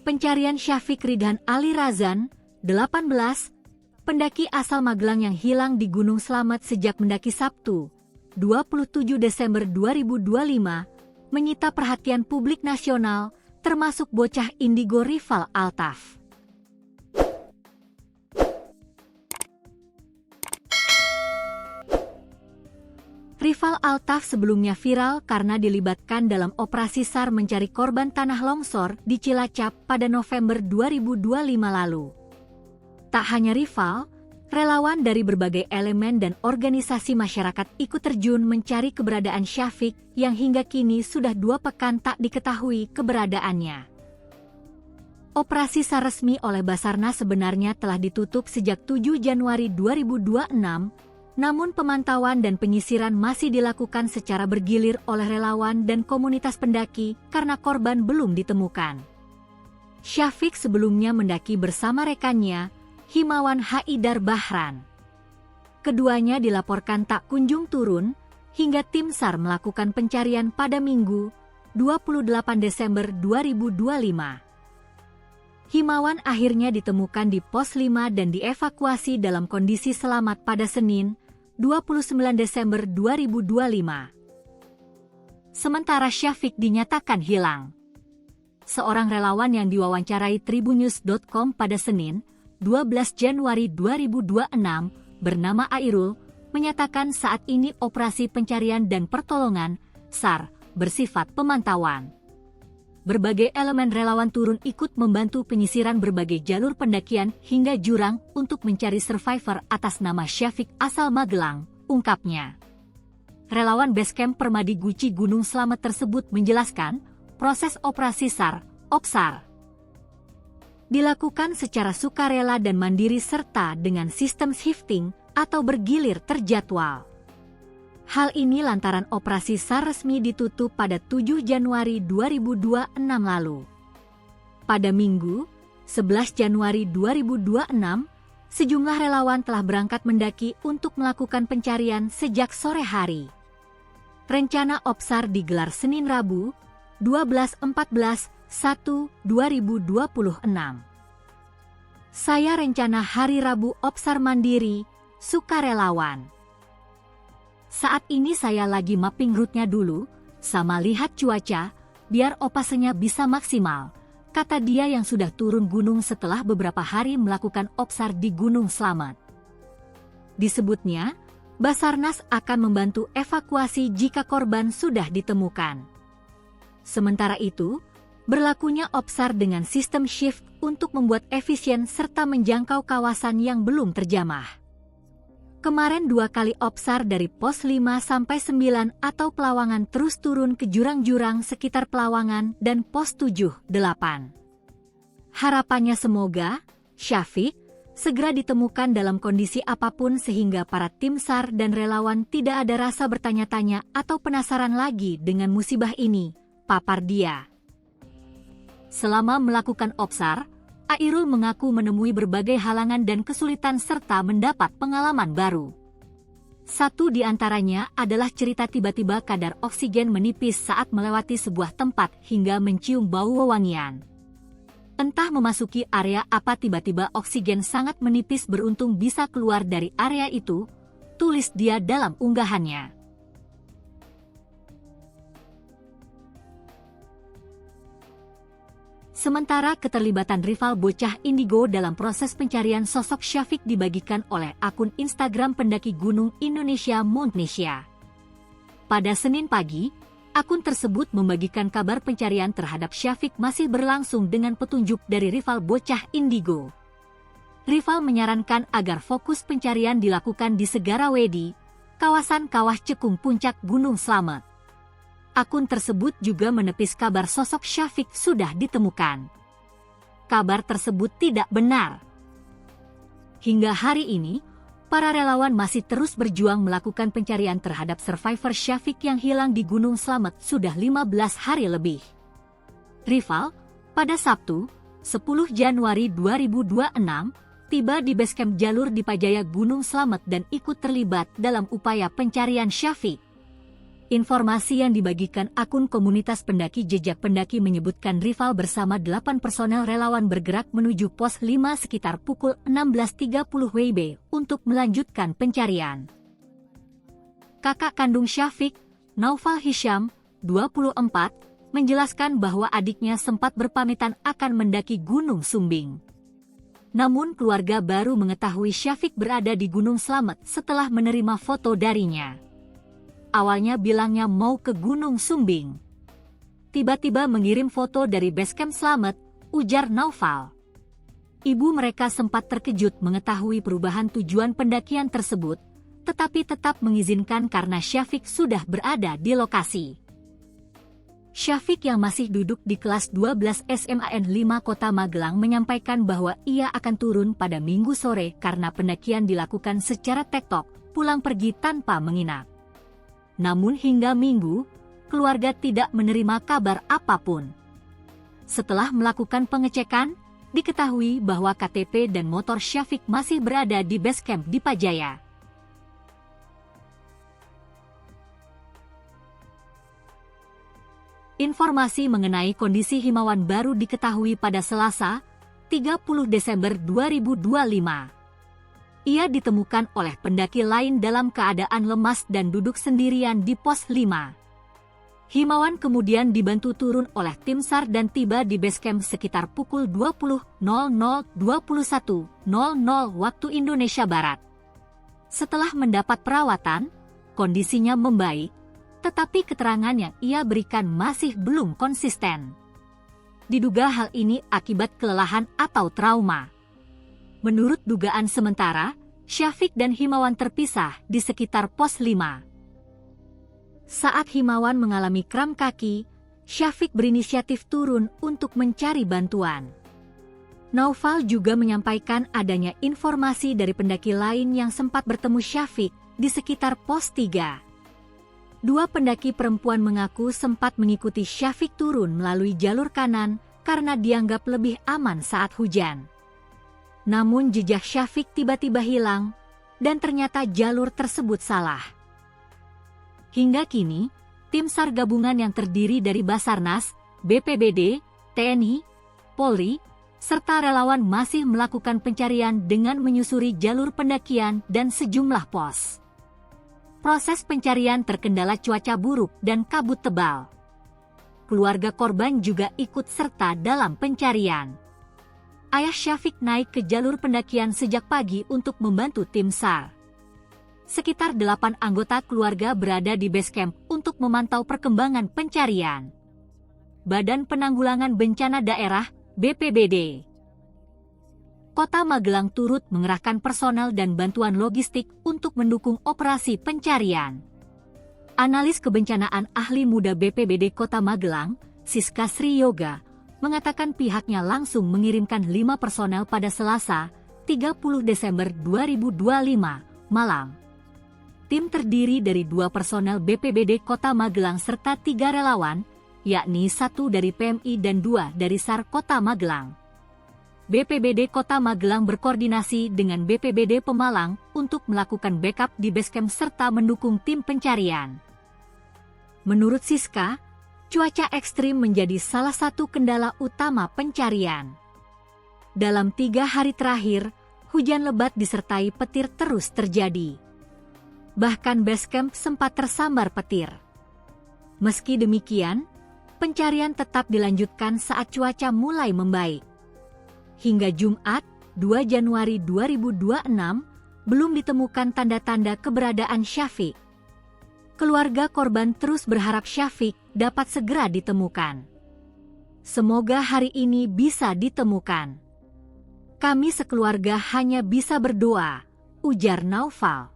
Pencarian Syafiq Ridhan Ali Razan, 18, pendaki asal Magelang yang hilang di Gunung Slamet sejak mendaki Sabtu, 27 Desember 2025, menyita perhatian publik nasional, termasuk bocah indigo Rival Altaf. Rival Altaf sebelumnya viral karena dilibatkan dalam operasi SAR mencari korban tanah longsor di Cilacap pada November 2025 lalu. Tak hanya Rival, relawan dari berbagai elemen dan organisasi masyarakat ikut terjun mencari keberadaan Syafiq yang hingga kini sudah 2 pekan tak diketahui keberadaannya. Operasi SAR resmi oleh Basarnas sebenarnya telah ditutup sejak 7 Januari 2026, namun pemantauan dan penyisiran masih dilakukan secara bergilir oleh relawan dan komunitas pendaki karena korban belum ditemukan. Syafiq sebelumnya mendaki bersama rekannya, Himawan Haidar Bahran. Keduanya dilaporkan tak kunjung turun, hingga tim SAR melakukan pencarian pada Minggu, 28 Desember 2025. Himawan akhirnya ditemukan di pos 5 dan dievakuasi dalam kondisi selamat pada Senin, 29 Desember 2025. Sementara Syafiq dinyatakan hilang. Seorang relawan yang diwawancarai Tribunnews.com pada Senin, 12 Januari 2026, bernama Airul, menyatakan saat ini operasi pencarian dan pertolongan, SAR, bersifat pemantauan. Berbagai elemen relawan turun ikut membantu penyisiran berbagai jalur pendakian hingga jurang untuk mencari survivor atas nama Syafiq asal Magelang, ungkapnya. Relawan Basecamp Permadi Guci Gunung Slamet tersebut menjelaskan, proses operasi SAR, OPSAR, dilakukan secara sukarela dan mandiri serta dengan sistem shifting atau bergilir terjadwal. Hal ini lantaran operasi SAR resmi ditutup pada 7 Januari 2026 lalu. Pada Minggu, 11 Januari 2026, sejumlah relawan telah berangkat mendaki untuk melakukan pencarian sejak sore hari. Rencana OPSAR digelar Senin Rabu, 12-14-1-2026. Saya rencana hari Rabu OPSAR mandiri, sukarelawan. Saat ini saya lagi mapping route-nya dulu, sama lihat cuaca, biar opasenya bisa maksimal, kata dia yang sudah turun gunung setelah beberapa hari melakukan OPSAR di Gunung Slamet. Disebutnya, Basarnas akan membantu evakuasi jika korban sudah ditemukan. Sementara itu, berlakunya OPSAR dengan sistem shift untuk membuat efisien serta menjangkau kawasan yang belum terjamah. Kemarin 2 kali OPSAR dari pos 5 sampai 9 atau Pelawangan terus turun ke jurang-jurang sekitar Pelawangan dan pos 7-8. Harapannya semoga Syafiq segera ditemukan dalam kondisi apapun sehingga para tim SAR dan relawan tidak ada rasa bertanya-tanya atau penasaran lagi dengan musibah ini, papar dia. Selama melakukan OPSAR, Airul mengaku menemui berbagai halangan dan kesulitan serta mendapat pengalaman baru. Satu di antaranya adalah cerita tiba-tiba kadar oksigen menipis saat melewati sebuah tempat hingga mencium bau wewangian. Entah memasuki area apa tiba-tiba oksigen sangat menipis beruntung bisa keluar dari area itu, tulis dia dalam unggahannya. Sementara keterlibatan rival bocah indigo dalam proses pencarian sosok Syafiq dibagikan oleh akun Instagram pendaki gunung Indonesia Montnesia. Pada Senin pagi, akun tersebut membagikan kabar pencarian terhadap Syafiq masih berlangsung dengan petunjuk dari rival bocah indigo. Rival menyarankan agar fokus pencarian dilakukan di Segara Wedi, kawasan Kawah Cekung Puncak Gunung Slamet. Akun tersebut juga menepis kabar sosok Syafiq sudah ditemukan. Kabar tersebut tidak benar. Hingga hari ini, para relawan masih terus berjuang melakukan pencarian terhadap survivor Syafiq yang hilang di Gunung Slamet sudah 15 hari lebih. Rival, pada Sabtu, 10 Januari 2026, tiba di basecamp jalur di Pajaya Gunung Slamet dan ikut terlibat dalam upaya pencarian Syafiq. Informasi yang dibagikan akun komunitas pendaki Jejak Pendaki menyebutkan rival bersama 8 personel relawan bergerak menuju pos 5 sekitar pukul 16.30 WIB untuk melanjutkan pencarian. Kakak kandung Syafiq, Naufal Hisham, 24, menjelaskan bahwa adiknya sempat berpamitan akan mendaki Gunung Sumbing. Namun keluarga baru mengetahui Syafiq berada di Gunung Slamet setelah menerima foto darinya. Awalnya bilangnya mau ke Gunung Sumbing. Tiba-tiba mengirim foto dari basecamp Slamet, ujar Naufal. Ibu mereka sempat terkejut mengetahui perubahan tujuan pendakian tersebut, tetapi tetap mengizinkan karena Syafiq sudah berada di lokasi. Syafiq yang masih duduk di kelas 12 SMAN 5 Kota Magelang menyampaikan bahwa ia akan turun pada Minggu sore karena pendakian dilakukan secara tektok, pulang pergi tanpa menginap. Namun hingga Minggu, keluarga tidak menerima kabar apapun. Setelah melakukan pengecekan, diketahui bahwa KTP dan motor Syafiq masih berada di basecamp di Pajaya. Informasi mengenai kondisi Himawan baru diketahui pada Selasa, 30 Desember 2025. Ia ditemukan oleh pendaki lain dalam keadaan lemas dan duduk sendirian di pos 5. Himawan kemudian dibantu turun oleh tim SAR dan tiba di basecamp sekitar pukul 20.00 21.00 waktu Indonesia Barat. Setelah mendapat perawatan, kondisinya membaik, tetapi keterangan yang ia berikan masih belum konsisten. Diduga hal ini akibat kelelahan atau trauma. Menurut dugaan sementara, Syafiq dan Himawan terpisah di sekitar pos 5. Saat Himawan mengalami kram kaki, Syafiq berinisiatif turun untuk mencari bantuan. Naufal juga menyampaikan adanya informasi dari pendaki lain yang sempat bertemu Syafiq di sekitar pos 3. Dua pendaki perempuan mengaku sempat mengikuti Syafiq turun melalui jalur kanan karena dianggap lebih aman saat hujan. Namun jejak Syafiq tiba-tiba hilang, dan ternyata jalur tersebut salah. Hingga kini, tim SAR gabungan yang terdiri dari Basarnas, BPBD, TNI, Polri, serta relawan masih melakukan pencarian dengan menyusuri jalur pendakian dan sejumlah pos. Proses pencarian terkendala cuaca buruk dan kabut tebal. Keluarga korban juga ikut serta dalam pencarian. Ayah Syafiq naik ke jalur pendakian sejak pagi untuk membantu tim SAR. Sekitar 8 anggota keluarga berada di basecamp untuk memantau perkembangan pencarian. Badan Penanggulangan Bencana Daerah, BPBD. Kota Magelang turut mengerahkan personel dan bantuan logistik untuk mendukung operasi pencarian. Analis kebencanaan ahli muda BPBD Kota Magelang, Siska Sri Yoga, mengatakan pihaknya langsung mengirimkan 5 personel pada Selasa, 30 Desember 2025, malam. Tim terdiri dari 2 personel BPBD Kota Magelang serta 3 relawan, yakni 1 dari PMI dan 2 dari SAR Kota Magelang. BPBD Kota Magelang berkoordinasi dengan BPBD Pemalang untuk melakukan backup di basecamp serta mendukung tim pencarian. Menurut Siska, cuaca ekstrim menjadi salah satu kendala utama pencarian. Dalam 3 hari terakhir, hujan lebat disertai petir terus terjadi. Bahkan basecamp sempat tersambar petir. Meski demikian, pencarian tetap dilanjutkan saat cuaca mulai membaik. Hingga Jumat, 2 Januari 2026, belum ditemukan tanda-tanda keberadaan Syafiq. Keluarga korban terus berharap Syafiq dapat segera ditemukan. Semoga hari ini bisa ditemukan. Kami sekeluarga hanya bisa berdoa, ujar Naufal.